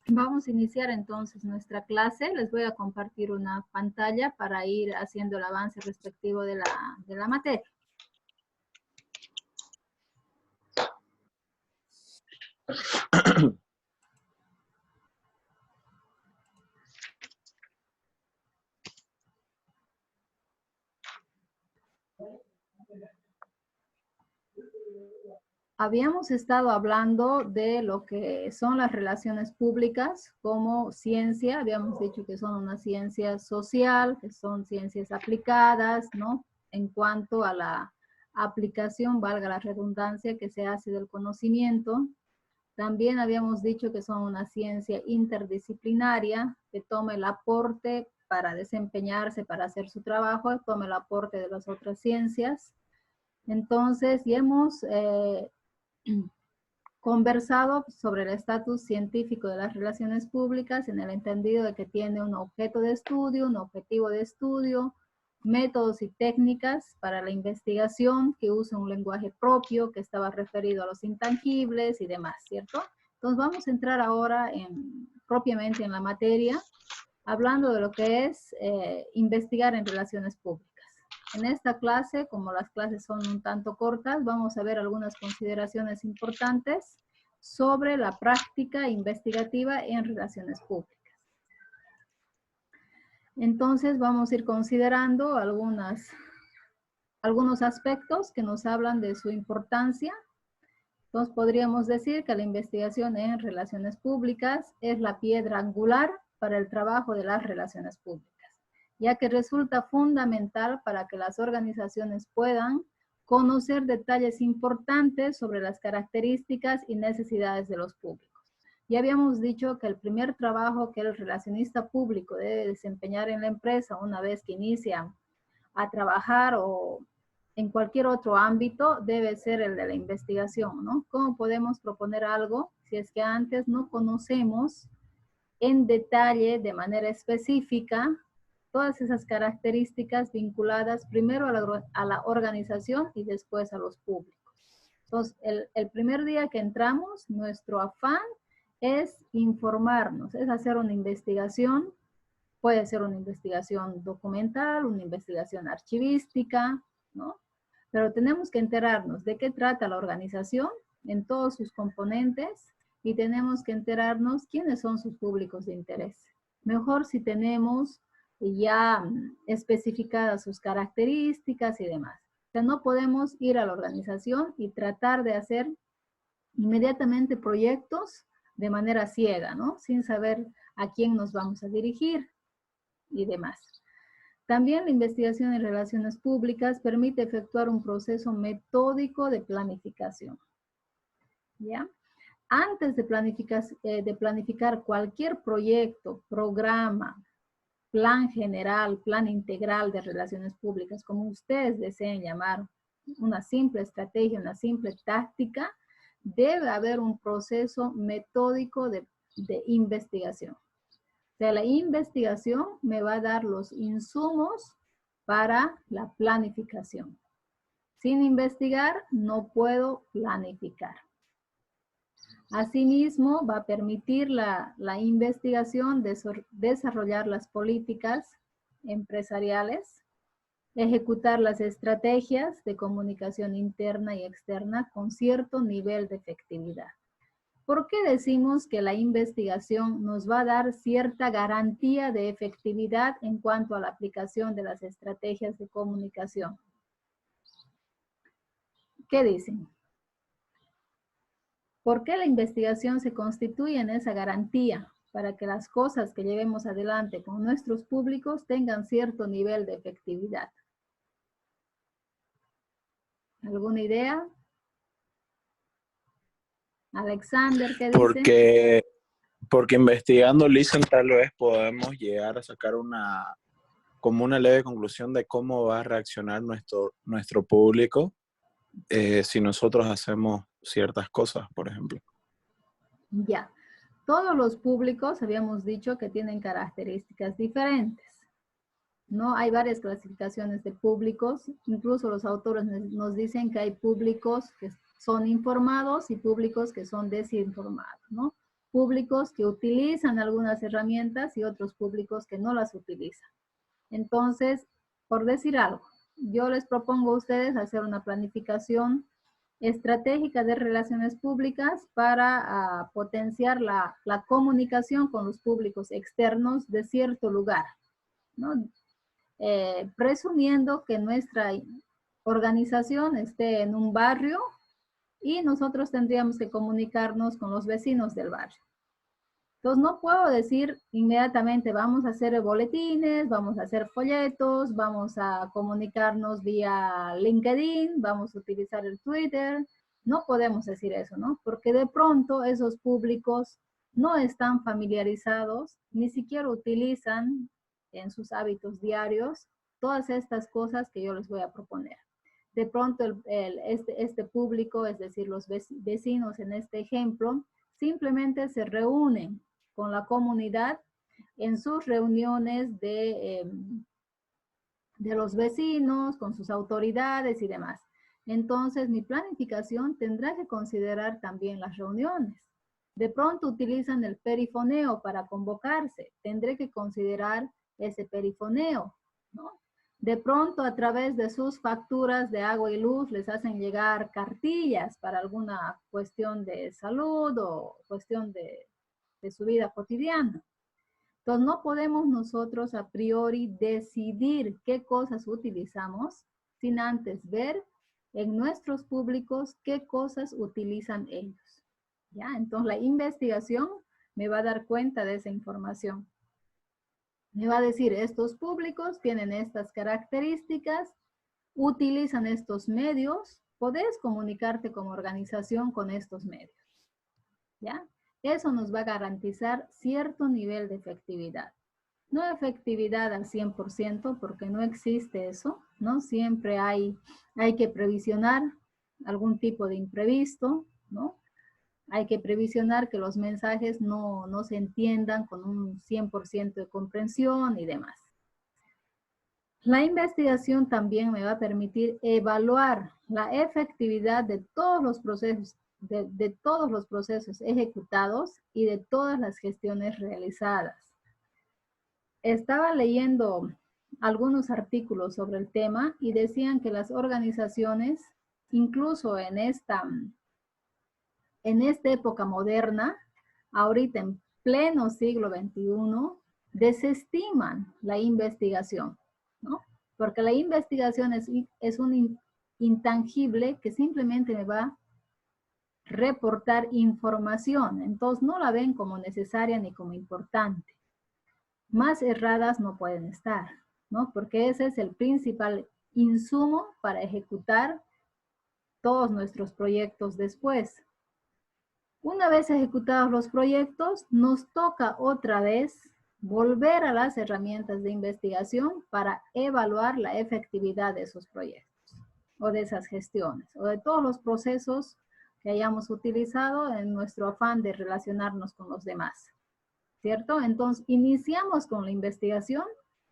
Vamos a iniciar entonces nuestra clase. Les voy a compartir una pantalla para ir haciendo el avance respectivo de la materia. Habíamos estado hablando de lo que son las relaciones públicas como ciencia. Habíamos dicho que son una ciencia social, que son ciencias aplicadas, ¿no? En cuanto a la aplicación, valga la redundancia, que se hace del conocimiento. También habíamos dicho que son una ciencia interdisciplinaria, que toma el aporte para desempeñarse, para hacer su trabajo, toma el aporte de las otras ciencias. Entonces, ya hemos conversado sobre el estatus científico de las relaciones públicas en el entendido de que tiene un objeto de estudio, un objetivo de estudio, métodos y técnicas para la investigación que usa un lenguaje propio que estaba referido a los intangibles y demás, ¿cierto? Entonces vamos a entrar ahora propiamente en la materia, hablando de lo que es investigar en relaciones públicas. En esta clase, como las clases son un tanto cortas, vamos a ver algunas consideraciones importantes sobre la práctica investigativa en relaciones públicas. Entonces, vamos a ir considerando algunos aspectos que nos hablan de su importancia. Entonces, podríamos decir que la investigación en relaciones públicas es la piedra angular para el trabajo de las relaciones públicas, ya que resulta fundamental para que las organizaciones puedan conocer detalles importantes sobre las características y necesidades de los públicos. Ya habíamos dicho que el primer trabajo que el relacionista público debe desempeñar en la empresa una vez que inicia a trabajar o en cualquier otro ámbito debe ser el de la investigación, ¿no? ¿Cómo podemos proponer algo si es que antes no conocemos en detalle, de manera específica, todas esas características vinculadas primero a la organización y después a los públicos? Entonces, el primer día que entramos, nuestro afán es informarnos, es hacer una investigación. Puede ser una investigación documental, una investigación archivística, ¿no? Pero tenemos que enterarnos de qué trata la organización en todos sus componentes y tenemos que enterarnos quiénes son sus públicos de interés. Mejor si tenemos ya especificadas sus características y demás. O sea, no podemos ir a la organización y tratar de hacer inmediatamente proyectos de manera ciega, ¿no? Sin saber a quién nos vamos a dirigir y demás. También la investigación en relaciones públicas permite efectuar un proceso metódico de planificación. ¿Ya? Antes de planificar cualquier proyecto, programa, plan general, plan integral de relaciones públicas, como ustedes deseen llamar, una simple estrategia, una simple táctica, debe haber un proceso metódico de investigación. O sea, la investigación me va a dar los insumos para la planificación. Sin investigar, no puedo planificar. Asimismo, va a permitir la investigación desarrollar las políticas empresariales, ejecutar las estrategias de comunicación interna y externa con cierto nivel de efectividad. ¿Por qué decimos que la investigación nos va a dar cierta garantía de efectividad en cuanto a la aplicación de las estrategias de comunicación? ¿Qué dicen? ¿Por qué la investigación se constituye en esa garantía para que las cosas que llevemos adelante con nuestros públicos tengan cierto nivel de efectividad? ¿Alguna idea? Alexander, ¿qué dice? Porque investigando, Listen, tal vez podemos llegar a sacar como una leve conclusión de cómo va a reaccionar nuestro público si nosotros hacemos ciertas cosas, por ejemplo. Ya. Todos los públicos habíamos dicho que tienen características diferentes, ¿no? Hay varias clasificaciones de públicos, incluso los autores nos dicen que hay públicos que son informados y públicos que son desinformados, ¿no? públicos que utilizan algunas herramientas y otros públicos que no las utilizan. Entonces, por decir algo, yo les propongo a ustedes hacer una planificación estratégica de relaciones públicas para potenciar la comunicación con los públicos externos de cierto lugar, ¿no? Presumiendo que nuestra organización esté en un barrio y nosotros tendríamos que comunicarnos con los vecinos del barrio. Entonces no puedo decir inmediatamente vamos a hacer boletines, vamos a hacer folletos, vamos a comunicarnos vía LinkedIn, vamos a utilizar el Twitter. No podemos decir eso, ¿no? Porque de pronto esos públicos no están familiarizados, ni siquiera utilizan en sus hábitos diarios todas estas cosas que yo les voy a proponer. De pronto este público, es decir, los vecinos en este ejemplo, simplemente se reúnen con la comunidad en sus reuniones de los vecinos, con sus autoridades y demás. Entonces, mi planificación tendrá que considerar también las reuniones. De pronto utilizan el perifoneo para convocarse. Tendré que considerar ese perifoneo, ¿no? De pronto, a través de sus facturas de agua y luz, les hacen llegar cartillas para alguna cuestión de salud o cuestión de su vida cotidiana. Entonces, no podemos nosotros a priori decidir qué cosas utilizamos sin antes ver en nuestros públicos qué cosas utilizan ellos. ¿Ya? Entonces, la investigación me va a dar cuenta de esa información. Me va a decir, estos públicos tienen estas características, utilizan estos medios, podés comunicarte como organización con estos medios. ¿Ya? Eso nos va a garantizar cierto nivel de efectividad. No efectividad al 100% porque no existe eso, ¿no? Siempre hay que previsionar algún tipo de imprevisto, ¿no? Hay que previsionar que los mensajes no se entiendan con un 100% de comprensión y demás. La investigación también me va a permitir evaluar la efectividad de todos los procesos, de todos los procesos ejecutados y de todas las gestiones realizadas. Estaba leyendo algunos artículos sobre el tema y decían que las organizaciones, incluso en esta época moderna, ahorita en pleno siglo XXI, desestiman la investigación, ¿no? Porque la investigación es un intangible que simplemente me va a reportar información, entonces no la ven como necesaria ni como importante. Más erradas no pueden estar, ¿no? Porque ese es el principal insumo para ejecutar todos nuestros proyectos después. Una vez ejecutados los proyectos, nos toca otra vez volver a las herramientas de investigación para evaluar la efectividad de esos proyectos o de esas gestiones o de todos los procesos que hayamos utilizado en nuestro afán de relacionarnos con los demás, ¿cierto? Entonces, iniciamos con la investigación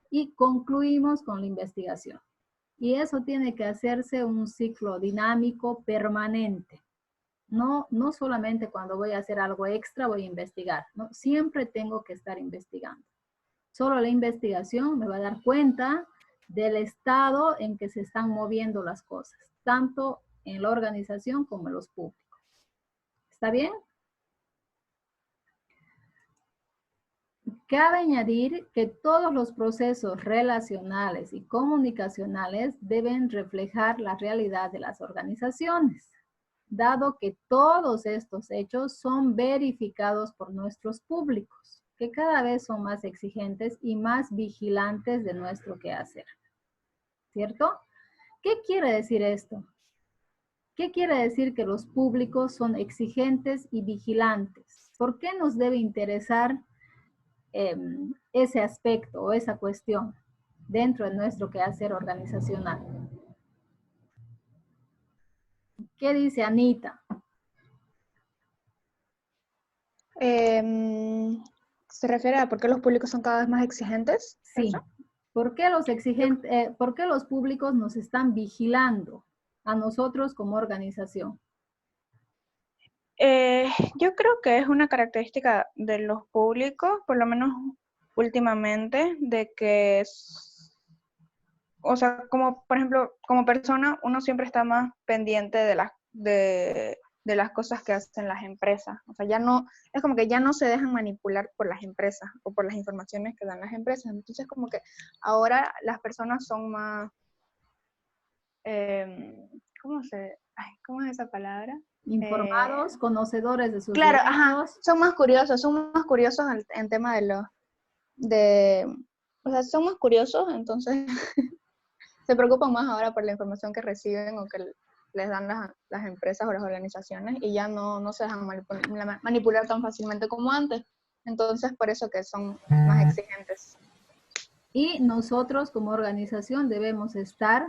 y concluimos con la investigación. Y eso tiene que hacerse un ciclo dinámico permanente. No solamente cuando voy a hacer algo extra voy a investigar, ¿no? Siempre tengo que estar investigando. Solo la investigación me va a dar cuenta del estado en que se están moviendo las cosas, tanto en la organización como en los públicos. ¿Está bien? Cabe añadir que todos los procesos relacionales y comunicacionales deben reflejar la realidad de las organizaciones, dado que todos estos hechos son verificados por nuestros públicos, que cada vez son más exigentes y más vigilantes de nuestro quehacer. ¿Cierto? ¿Qué quiere decir esto? ¿Qué quiere decir que los públicos son exigentes y vigilantes? ¿Por qué nos debe interesar ese aspecto o esa cuestión dentro de nuestro quehacer organizacional? ¿Qué dice Anita? ¿Se refiere a por qué los públicos son cada vez más exigentes? Sí. ¿Por qué los públicos nos están vigilando a nosotros como organización? Yo creo que es una característica de los públicos, por lo menos últimamente, de que o sea, como por ejemplo, como persona, uno siempre está más pendiente de las cosas que hacen las empresas. O sea, ya no, es como que ya no se dejan manipular por las empresas o por las informaciones que dan las empresas. Entonces, como que ahora las personas son más, ¿cómo es esa palabra? Informados, conocedores de sus Claro, ajá, derechos. son más curiosos en tema de, o sea, son más curiosos, entonces se preocupan más ahora por la información que reciben o que les dan las empresas o las organizaciones y ya no se dejan manipular tan fácilmente como antes. Entonces, por eso que son más exigentes. Y nosotros como organización debemos estar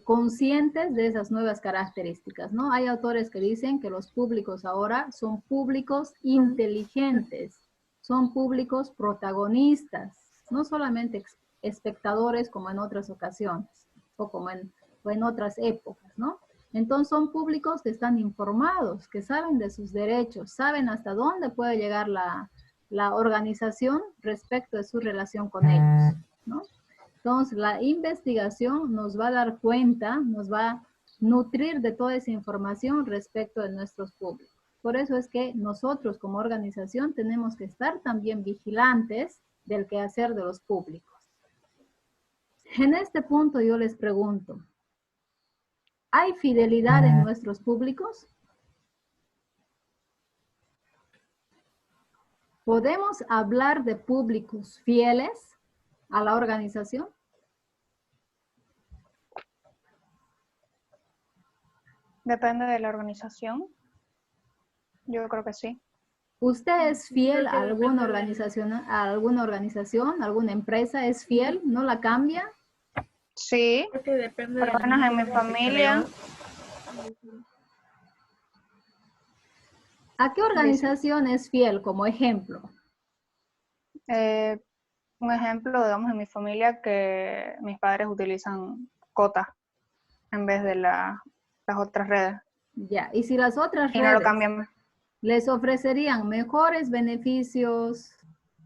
conscientes de esas nuevas características, ¿no? Hay autores que dicen que los públicos ahora son públicos inteligentes, son públicos protagonistas, no solamente espectadores como en otras ocasiones o como en otras épocas, ¿no? Entonces son públicos que están informados, que saben de sus derechos, saben hasta dónde puede llegar la organización respecto de su relación con ellos, ¿no? Entonces, la investigación nos va a dar cuenta, nos va a nutrir de toda esa información respecto de nuestros públicos. Por eso es que nosotros como organización tenemos que estar también vigilantes del quehacer de los públicos. En este punto yo les pregunto, ¿hay fidelidad en nuestros públicos? ¿Podemos hablar de públicos fieles a la organización? Depende de la organización. Yo creo que sí. ¿Usted es fiel Creo que a alguna depende organización, alguna empresa? ¿Es fiel? ¿No la cambia? Sí, creo que depende por de lo menos en mi cómo se familia. creó. ¿A qué organización es fiel como ejemplo? Un ejemplo, digamos, en mi familia que mis padres utilizan Cota en vez de las otras redes Ya, y si las otras y no lo redes cambian. les ofrecerían mejores beneficios,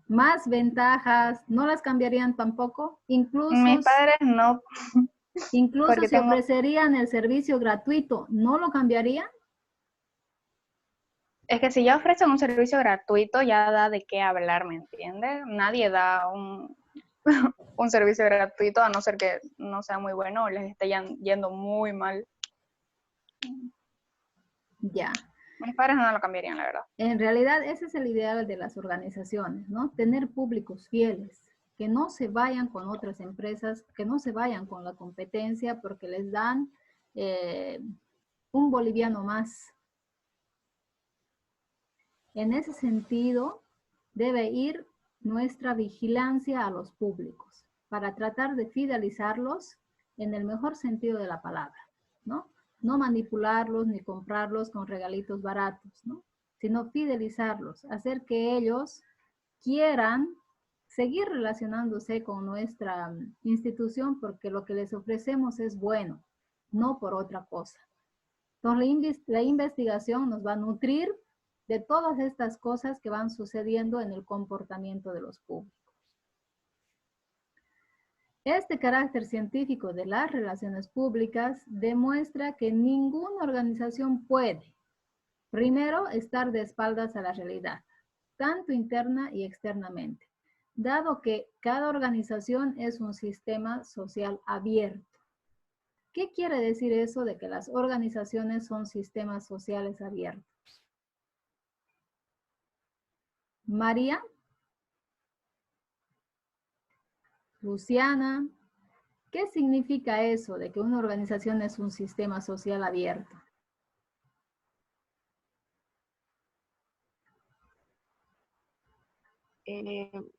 más ventajas, ¿no las cambiarían tampoco? Mis padres no, Incluso porque si tengo, ofrecerían el servicio gratuito, ¿no lo cambiarían? es que si ya ofrecen un servicio gratuito, ya da de qué hablar, ¿me entiendes? Nadie da un servicio gratuito a no ser que no sea muy bueno o les esté yendo muy mal. Ya. Mis padres no lo cambiarían, la verdad. En realidad, ese es el ideal de las organizaciones, ¿no? Tener públicos fieles, que no se vayan con otras empresas, que no se vayan con la competencia porque les dan un boliviano más. En ese sentido, debe ir nuestra vigilancia a los públicos para tratar de fidelizarlos en el mejor sentido de la palabra, ¿no? No manipularlos ni comprarlos con regalitos baratos, ¿no? Sino fidelizarlos, hacer que ellos quieran seguir relacionándose con nuestra institución porque lo que les ofrecemos es bueno, no por otra cosa. Entonces, la investigación nos va a nutrir de todas estas cosas que van sucediendo en el comportamiento de los públicos. Este carácter científico de las relaciones públicas demuestra que ninguna organización puede, primero, estar de espaldas a la realidad, tanto interna y externamente, dado que cada organización es un sistema social abierto. ¿Qué quiere decir eso de que las organizaciones son sistemas sociales abiertos? María, Luciana, ¿qué significa eso de que una organización es un sistema social abierto?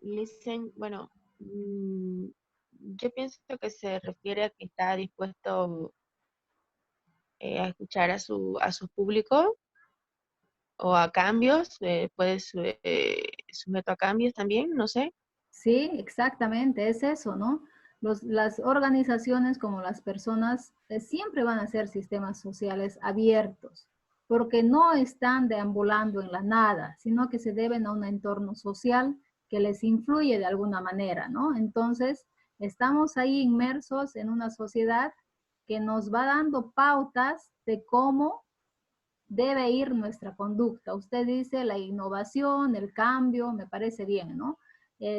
Listen, bueno, yo pienso que se refiere a que está dispuesto a escuchar a su público o a cambios, sujeto a cambios también, no sé. Sí, exactamente, es eso, ¿no? Las organizaciones como las personas siempre van a ser sistemas sociales abiertos, porque no están deambulando en la nada, sino que se deben a un entorno social que les influye de alguna manera, ¿no? Entonces, estamos ahí inmersos en una sociedad que nos va dando pautas de cómo debe ir nuestra conducta. Usted dice la innovación, el cambio, me parece bien, ¿no?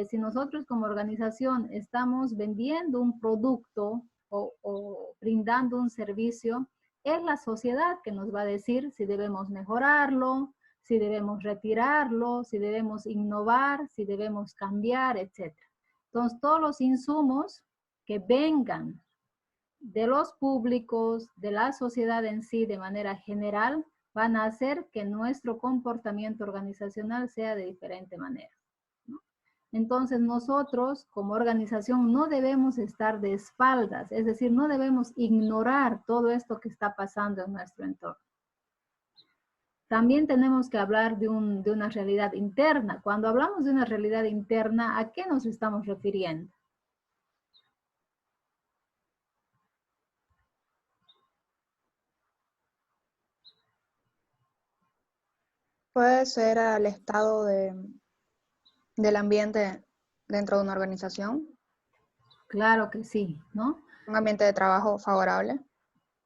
Si nosotros como organización estamos vendiendo un producto o brindando un servicio, es la sociedad que nos va a decir si debemos mejorarlo, si debemos retirarlo, si debemos innovar, si debemos cambiar, etc. Entonces, todos los insumos que vengan de los públicos, de la sociedad en sí de manera general, van a hacer que nuestro comportamiento organizacional sea de diferente manera, ¿no? Entonces nosotros como organización no debemos estar de espaldas, es decir, no debemos ignorar todo esto que está pasando en nuestro entorno. También tenemos que hablar de una realidad interna. Cuando hablamos de una realidad interna, ¿a qué nos estamos refiriendo? Puede ser al estado del ambiente dentro de una organización, Claro que sí, ¿no? un ambiente de trabajo favorable.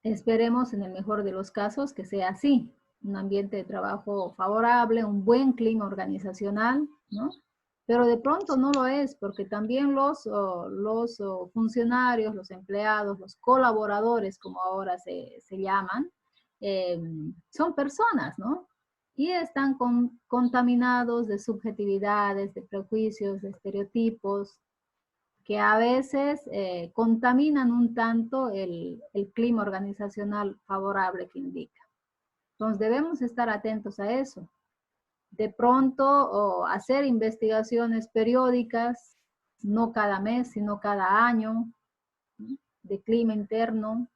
Esperemos en el mejor de los casos que sea así, un ambiente de trabajo favorable, un buen clima organizacional, ¿no? Pero de pronto no lo es, porque también los funcionarios, los empleados, los colaboradores, como ahora se llaman, son personas, ¿no? Y están contaminados de subjetividades, de prejuicios, de estereotipos, que a veces contaminan un tanto el clima organizacional favorable que indica. Entonces debemos estar atentos a eso. De pronto hacer investigaciones periódicas, no cada mes, sino cada año, ¿no? De clima interno,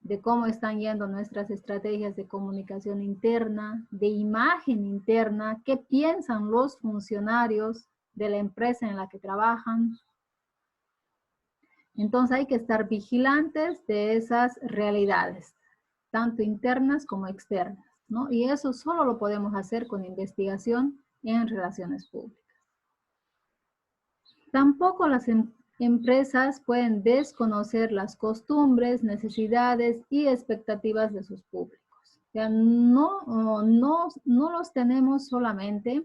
de cómo están yendo nuestras estrategias de comunicación interna, de imagen interna, qué piensan los funcionarios de la empresa en la que trabajan. Entonces hay que estar vigilantes de esas realidades, tanto internas como externas, ¿no? Y eso solo lo podemos hacer con investigación en relaciones públicas. Tampoco las empresas pueden desconocer las costumbres, necesidades y expectativas de sus públicos. O sea, no los tenemos solamente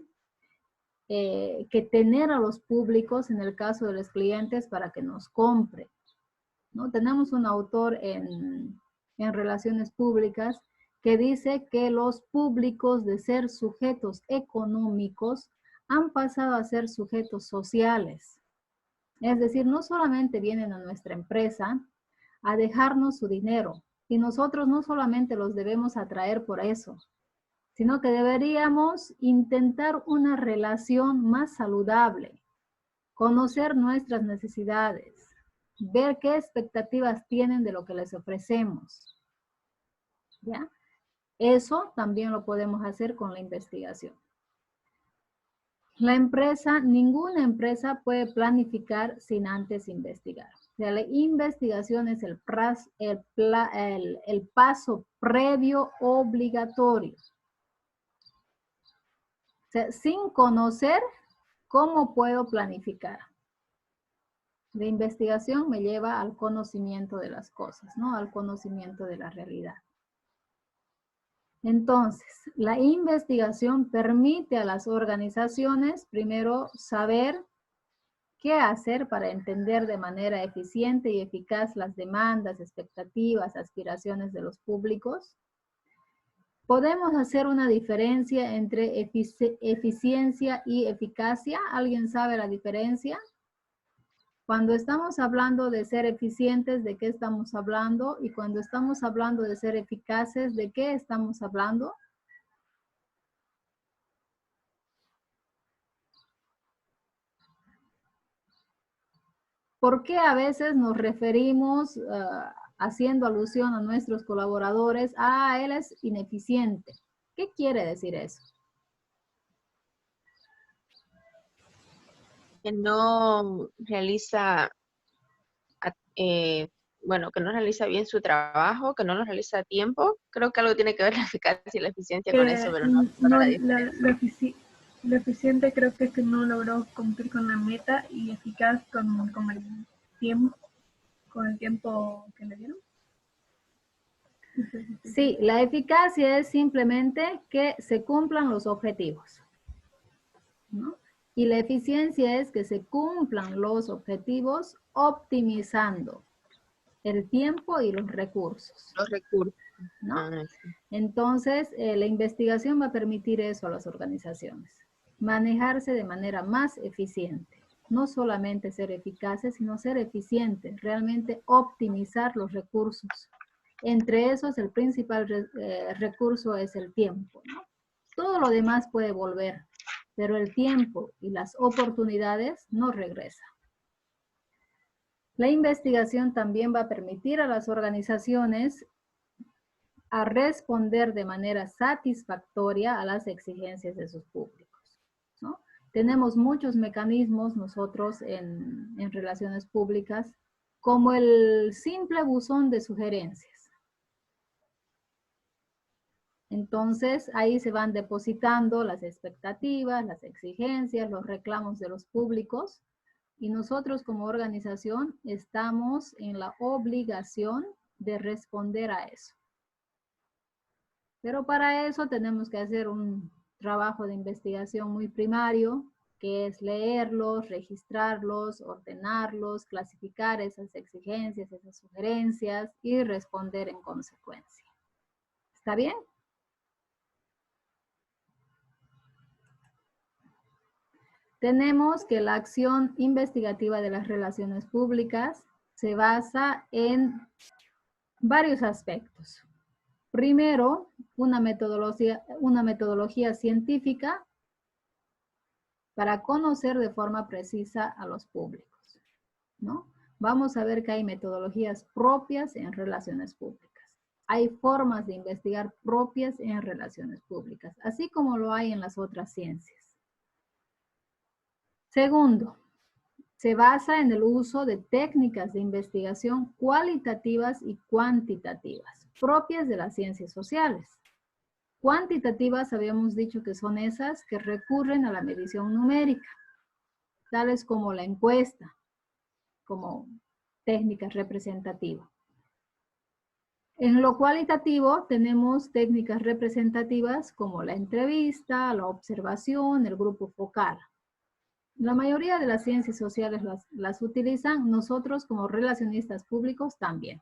que tener a los públicos en el caso de los clientes para que nos compren, ¿no? Tenemos un autor en relaciones públicas que dice que los públicos de ser sujetos económicos han pasado a ser sujetos sociales. Es decir, no solamente vienen a nuestra empresa a dejarnos su dinero, y nosotros no solamente los debemos atraer por eso, sino que deberíamos intentar una relación más saludable, conocer nuestras necesidades, ver qué expectativas tienen de lo que les ofrecemos, ¿ya? Eso también lo podemos hacer con la investigación. Ninguna empresa puede planificar sin antes investigar. O sea, la investigación es el paso previo obligatorio. O sea, sin conocer, ¿cómo puedo planificar? La investigación me lleva al conocimiento de las cosas, ¿no? Al conocimiento de la realidad. Entonces, la investigación permite a las organizaciones, primero, saber qué hacer para entender de manera eficiente y eficaz las demandas, expectativas, aspiraciones de los públicos. ¿Podemos hacer una diferencia entre eficiencia y eficacia? ¿Alguien sabe la diferencia? Cuando estamos hablando de ser eficientes, ¿de qué estamos hablando? Y cuando estamos hablando de ser eficaces, ¿de qué estamos hablando? ¿Por qué a veces nos referimos, haciendo alusión a nuestros colaboradores, él es ineficiente? ¿Qué quiere decir eso? Que no realiza bueno, que no realiza bien su trabajo, que no lo realiza a tiempo. Creo que algo tiene que ver la eficacia y la eficiencia con eso, pero no no, la diferencia. lo eficiente creo que es que no logró cumplir con la meta y eficaz con el tiempo que le dieron. Sí, la eficacia es simplemente que se cumplan los objetivos, ¿no? Y la eficiencia es que se cumplan los objetivos optimizando el tiempo y los recursos, Los recursos. ¿no? Ah, sí. Entonces, la investigación va a permitir eso a las organizaciones, manejarse de manera más eficiente. No solamente ser eficaces, sino ser eficientes, realmente optimizar los recursos. Entre esos, el principal recurso es el tiempo, ¿no? Todo lo demás puede volver, pero el tiempo y las oportunidades no regresan. La investigación también va a permitir a las organizaciones a responder de manera satisfactoria a las exigencias de sus públicos, ¿no? Tenemos muchos mecanismos nosotros en relaciones públicas, como el simple buzón de sugerencias. Entonces, ahí se van depositando las expectativas, las exigencias, los reclamos de los públicos, y nosotros como organización estamos en la obligación de responder a eso. Pero para eso tenemos que hacer un trabajo de investigación muy primario, que es leerlos, registrarlos, ordenarlos, clasificar esas exigencias, esas sugerencias y responder en consecuencia. ¿Está bien? Tenemos que la acción investigativa de las relaciones públicas se basa en varios aspectos. Primero, una metodología científica para conocer de forma precisa a los públicos, ¿no? Vamos a ver que hay metodologías propias en relaciones públicas. Hay formas de investigar propias en relaciones públicas, así como lo hay en las otras ciencias. Segundo, se basa en el uso de técnicas de investigación cualitativas y cuantitativas, propias de las ciencias sociales. Cuantitativas habíamos dicho que son esas que recurren a la medición numérica, tales como la encuesta, como técnica representativa. En lo cualitativo tenemos técnicas representativas como la entrevista, la observación, el grupo focal. La mayoría de las ciencias sociales las utilizan, nosotros como relacionistas públicos también,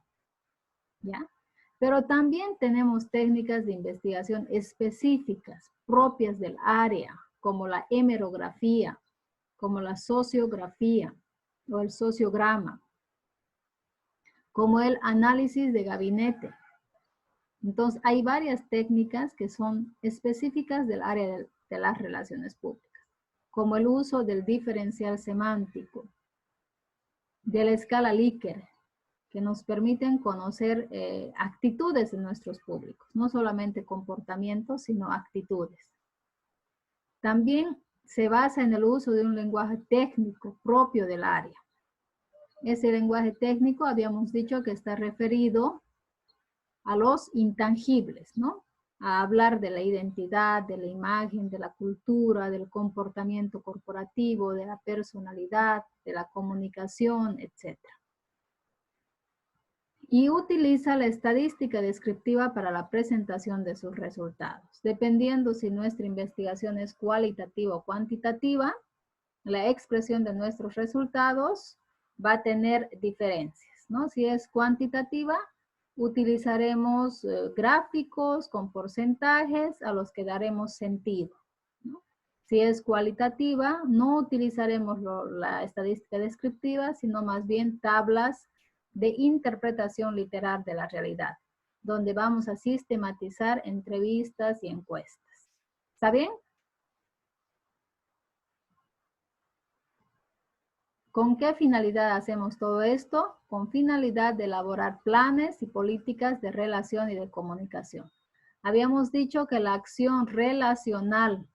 ¿ya? Pero también tenemos técnicas de investigación específicas, propias del área, como la hemerografía, como la sociografía o el sociograma, como el análisis de gabinete. Entonces, hay varias técnicas que son específicas del área de las relaciones públicas, como el uso del diferencial semántico, de la escala Likert, que nos permiten conocer actitudes de nuestros públicos, no solamente comportamientos, sino actitudes. También se basa en el uso de un lenguaje técnico propio del área. Ese lenguaje técnico habíamos dicho que está referido a los intangibles, ¿no? A hablar de la identidad, de la imagen, de la cultura, del comportamiento corporativo, de la personalidad, de la comunicación, etc. Y utiliza la estadística descriptiva para la presentación de sus resultados. Dependiendo si nuestra investigación es cualitativa o cuantitativa, la expresión de nuestros resultados va a tener diferencias, ¿no? Si es cuantitativa, utilizaremos gráficos con porcentajes a los que daremos sentido, ¿no? Si es cualitativa, no utilizaremos la estadística descriptiva, sino más bien tablas de interpretación literal de la realidad, donde vamos a sistematizar entrevistas y encuestas. ¿Está bien? ¿Con qué finalidad hacemos todo esto? Con finalidad de elaborar planes y políticas de relación y de comunicación. Habíamos dicho que la acción relacional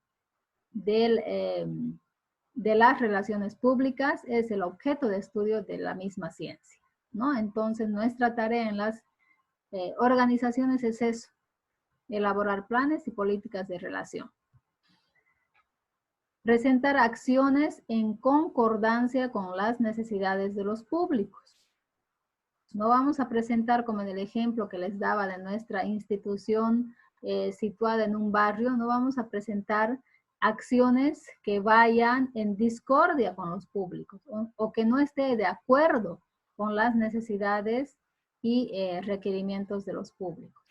de las relaciones públicas es el objeto de estudio de la misma ciencia, ¿no? Entonces, nuestra tarea en las organizaciones es eso, elaborar planes y políticas de relación. Presentar acciones en concordancia con las necesidades de los públicos. No vamos a presentar, como en el ejemplo que les daba de nuestra institución situada en un barrio, no vamos a presentar acciones que vayan en discordia con los públicos o que no esté de acuerdo con las necesidades y requerimientos de los públicos.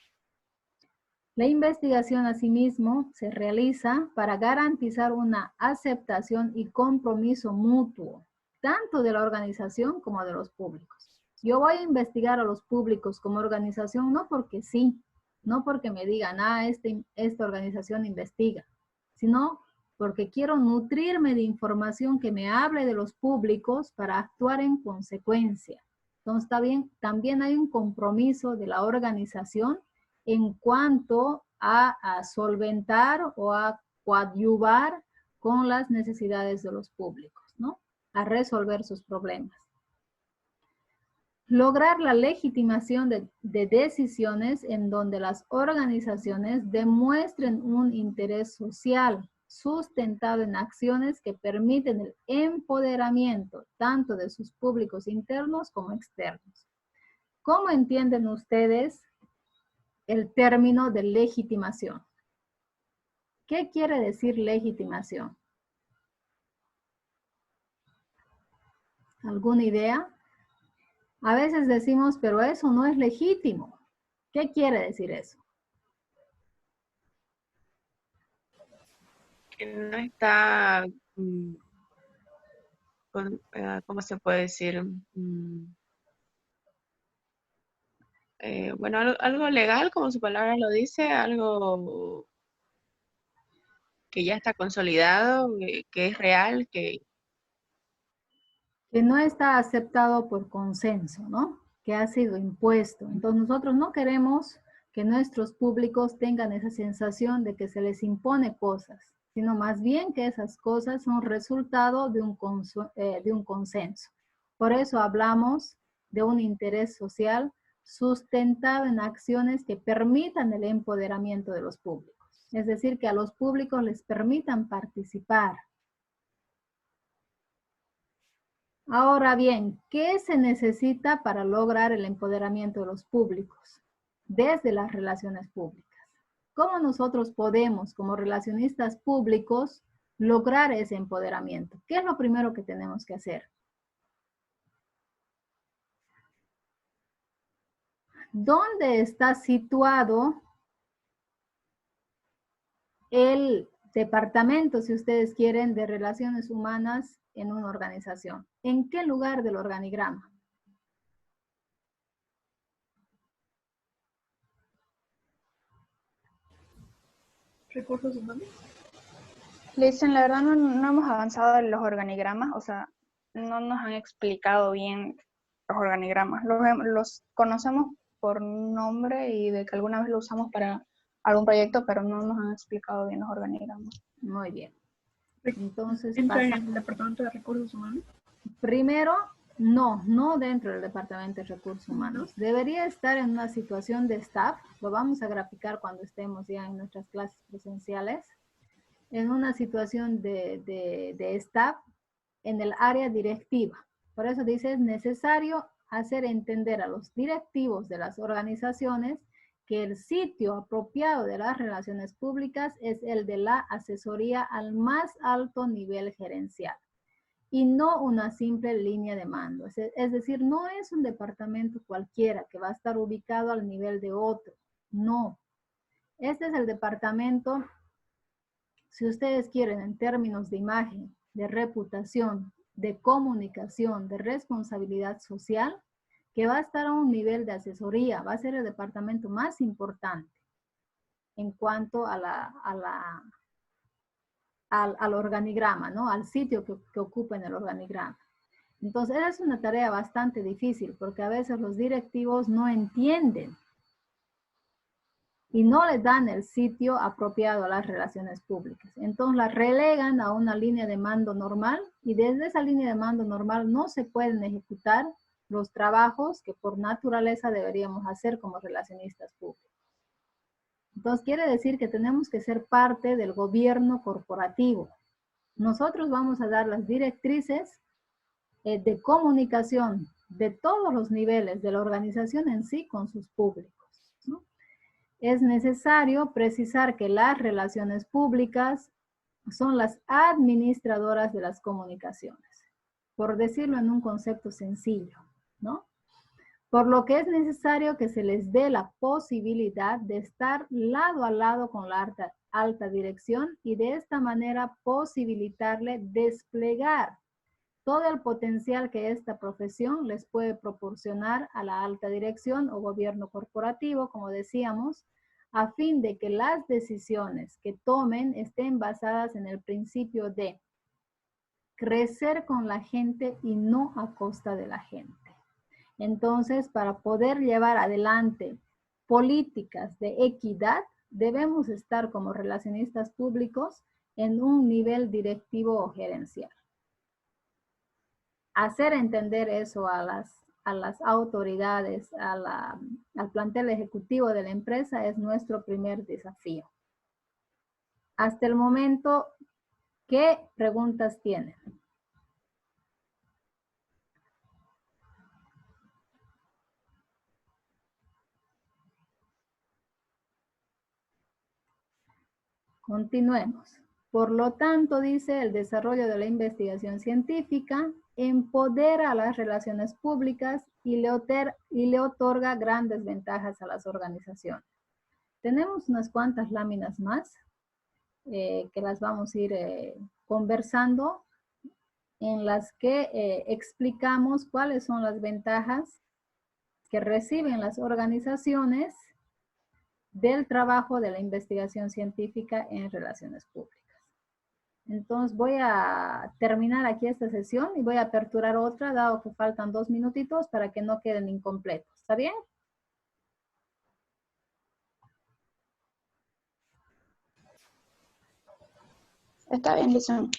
La investigación, asimismo, se realiza para garantizar una aceptación y compromiso mutuo, tanto de la organización como de los públicos. Yo voy a investigar a los públicos como organización no porque sí, no porque me digan, esta organización investiga, sino porque quiero nutrirme de información que me hable de los públicos para actuar en consecuencia. Entonces, también hay un compromiso de la organización en cuanto a solventar o a coadyuvar con las necesidades de los públicos, ¿no? A resolver sus problemas. Lograr la legitimación de decisiones en donde las organizaciones demuestren un interés social sustentado en acciones que permiten el empoderamiento tanto de sus públicos internos como externos. ¿Cómo entienden ustedes el término de legitimación? ¿Qué quiere decir legitimación? ¿Alguna idea? A veces decimos, pero eso no es legítimo. ¿Qué quiere decir eso? Que no está, ¿cómo se puede decir? Bueno, algo legal, como su palabra lo dice, algo que ya está consolidado, que es real, que no está aceptado por consenso, ¿no? Que ha sido impuesto. Entonces nosotros no queremos que nuestros públicos tengan esa sensación de que se les impone cosas, sino más bien que esas cosas son resultado de un consenso. Por eso hablamos de un interés social sustentado en acciones que permitan el empoderamiento de los públicos. Es decir, que a los públicos les permitan participar. Ahora bien, ¿qué se necesita para lograr el empoderamiento de los públicos? Desde las relaciones públicas. ¿Cómo nosotros podemos, como relacionistas públicos, lograr ese empoderamiento? ¿Qué es lo primero que tenemos que hacer? ¿Dónde está situado el departamento, si ustedes quieren, de relaciones humanas en una organización? ¿En qué lugar del organigrama? Recursos humanos. Le dicen, la verdad no hemos avanzado en los organigramas, o sea, no nos han explicado bien los organigramas. Los conocemos por nombre y de que alguna vez lo usamos para algún proyecto, pero no nos han explicado bien los organigramas. Muy bien. Entonces, ¿Entra en el Departamento de Recursos Humanos? Primero, no dentro del Departamento de Recursos Humanos. Debería estar en una situación de staff, lo vamos a graficar cuando estemos ya en nuestras clases presenciales, en una situación de staff en el área directiva. Por eso dice, es necesario hacer entender a los directivos de las organizaciones que el sitio apropiado de las relaciones públicas es el de la asesoría al más alto nivel gerencial y no una simple línea de mando. Es decir, no es un departamento cualquiera que va a estar ubicado al nivel de otro. No. Este es el departamento, si ustedes quieren, en términos de imagen, de reputación, de comunicación, de responsabilidad social, que va a estar a un nivel de asesoría, va a ser el departamento más importante en cuanto al organigrama, ¿no? Al sitio que ocupa en el organigrama. Entonces, es una tarea bastante difícil porque a veces los directivos no entienden y no le dan el sitio apropiado a las relaciones públicas. Entonces, la relegan a una línea de mando normal y desde esa línea de mando normal no se pueden ejecutar los trabajos que por naturaleza deberíamos hacer como relacionistas públicos. Entonces quiere decir que tenemos que ser parte del gobierno corporativo. Nosotros vamos a dar las directrices de comunicación de todos los niveles de la organización en sí con sus públicos, ¿no? Es necesario precisar que las relaciones públicas son las administradoras de las comunicaciones, por decirlo en un concepto sencillo, ¿no? Por lo que es necesario que se les dé la posibilidad de estar lado a lado con la alta dirección y de esta manera posibilitarle desplegar todo el potencial que esta profesión les puede proporcionar a la alta dirección o gobierno corporativo, como decíamos, a fin de que las decisiones que tomen estén basadas en el principio de crecer con la gente y no a costa de la gente. Entonces, para poder llevar adelante políticas de equidad, debemos estar como relacionistas públicos en un nivel directivo o gerencial. Hacer entender eso a las autoridades, al plantel ejecutivo de la empresa es nuestro primer desafío. Hasta el momento, ¿qué preguntas tienen? Continuemos. Por lo tanto, dice, el desarrollo de la investigación científica empodera a las relaciones públicas y le otorga grandes ventajas a las organizaciones. Tenemos unas cuantas láminas más que las vamos a ir conversando, en las que explicamos cuáles son las ventajas que reciben las organizaciones del trabajo de la investigación científica en relaciones públicas. Entonces voy a terminar aquí esta sesión y voy a aperturar otra, dado que faltan 2 minutitos para que no queden incompletos. ¿Está bien? Está bien, Lizón.